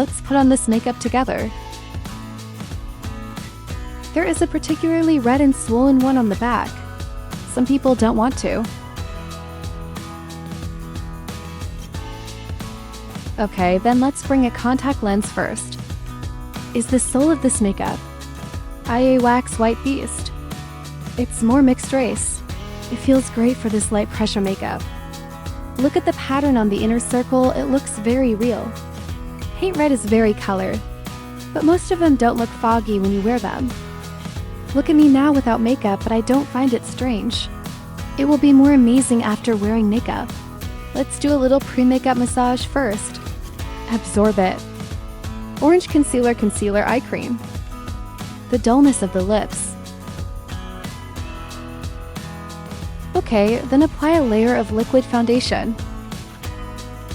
Let's put on this makeup together. There is a particularly red and swollen one on the back. Some people don't want to. Okay, then let's bring a contact lens first. Is the soul of this makeup IA Wax White Beast? It's more mixed race. It feels great for this light pressure makeup. Look at the pattern on the inner circle, it looks very real. Paint red is very colored, but most of them don't look foggy when you wear them. Look at me now without makeup, but I don't find it strange. It will be more amazing after wearing makeup. Let's do a little pre-makeup massage first. Absorb it. Orange Concealer Eye Cream. The dullness of the lips. Okay, then apply a layer of liquid foundation.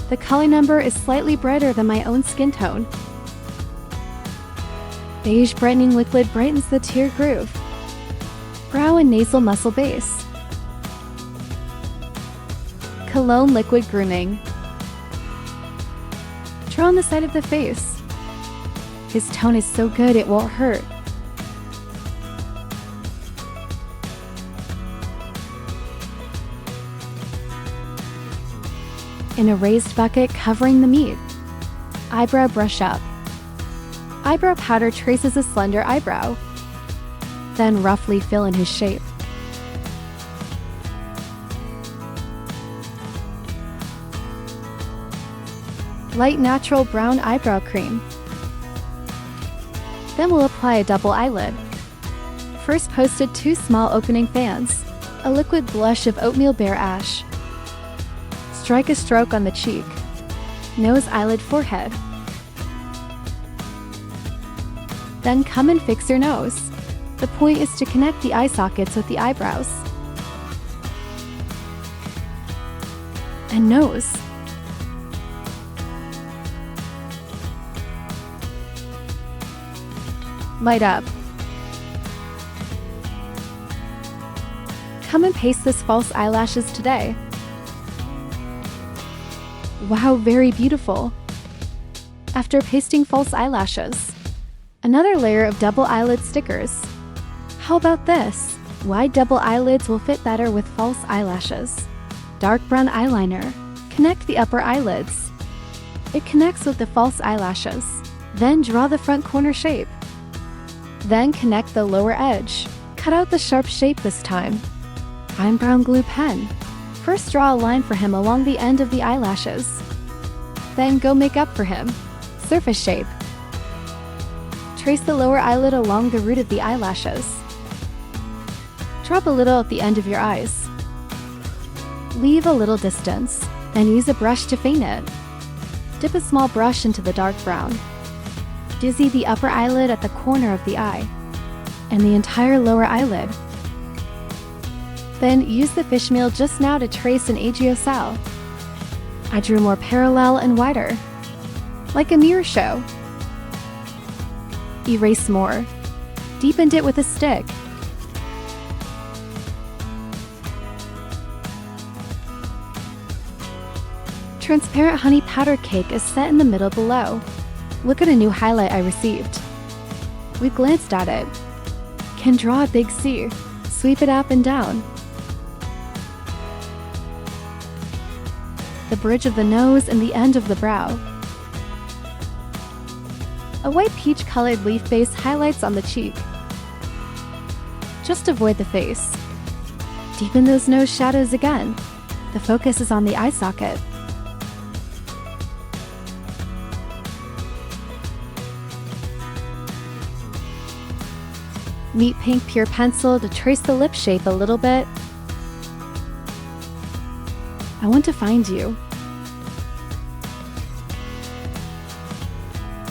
The color number is slightly brighter than my own skin tone. Beige brightening liquid brightens the tear groove. Brow and nasal muscle base. Cologne liquid grooming. Draw on the side of the face. His tone is so good it won't hurt. In a raised bucket covering the meat. Eyebrow brush up. Eyebrow powder traces a slender eyebrow. Then roughly fill in his shape. Light natural brown eyebrow cream. Then we'll apply a double eyelid. First posted 2 small opening fans. A liquid blush of oatmeal bear ash. Strike a stroke on the cheek. Nose, eyelid, forehead. Then come and fix your nose. The point is to connect the eye sockets with the eyebrows. And nose. Light up. Come and paste this false eyelashes today. Wow, very beautiful. After pasting false eyelashes, another layer of double eyelid stickers. How about this? Wide double eyelids will fit better with false eyelashes. Dark brown eyeliner. Connect the upper eyelids. It connects with the false eyelashes. Then draw the front corner shape. Then connect the lower edge. Cut out the sharp shape this time. Fine brown glue pen. First draw a line for him along the end of the eyelashes. Then go make up for him. Surface shape. Trace the lower eyelid along the root of the eyelashes. Drop a little at the end of your eyes. Leave a little distance, then use a brush to feint it. Dip a small brush into the dark brown. Dizzy the upper eyelid at the corner of the eye, and the entire lower eyelid. Then use the fish meal just now to trace an agiosal. I drew more parallel and wider, like a mirror show. Erase more. Deepened it with a stick. Transparent honey powder cake is set in the middle below. Look at a new highlight I received. We glanced at it. Can draw a big C. Sweep it up and down. The bridge of the nose and the end of the brow. A white peach-colored leaf base highlights on the cheek. Just avoid the face. Deepen those nose shadows again. The focus is on the eye socket. Meet pink pure pencil to trace the lip shape a little bit. I want to find you.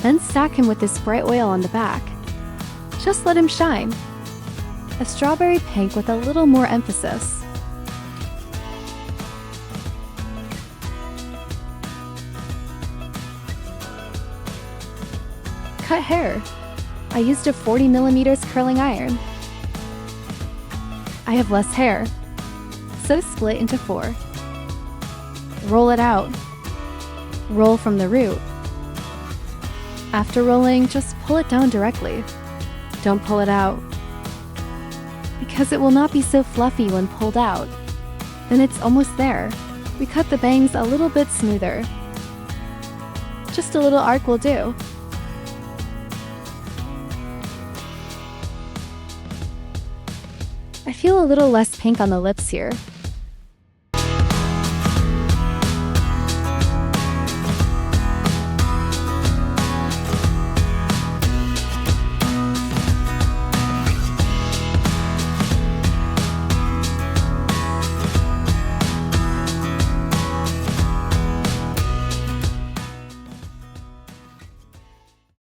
Then stack him with this bright oil on the back. Just let him shine. A strawberry pink with a little more emphasis. Cut hair. I used a 40mm curling iron. I have less hair, so split into 4. Roll it out. Roll from the root. After rolling, just pull it down directly. Don't pull it out, because it will not be so fluffy when pulled out. Then it's almost there. We cut the bangs a little bit smoother. Just a little arc will do. I feel a little less pink on the lips here,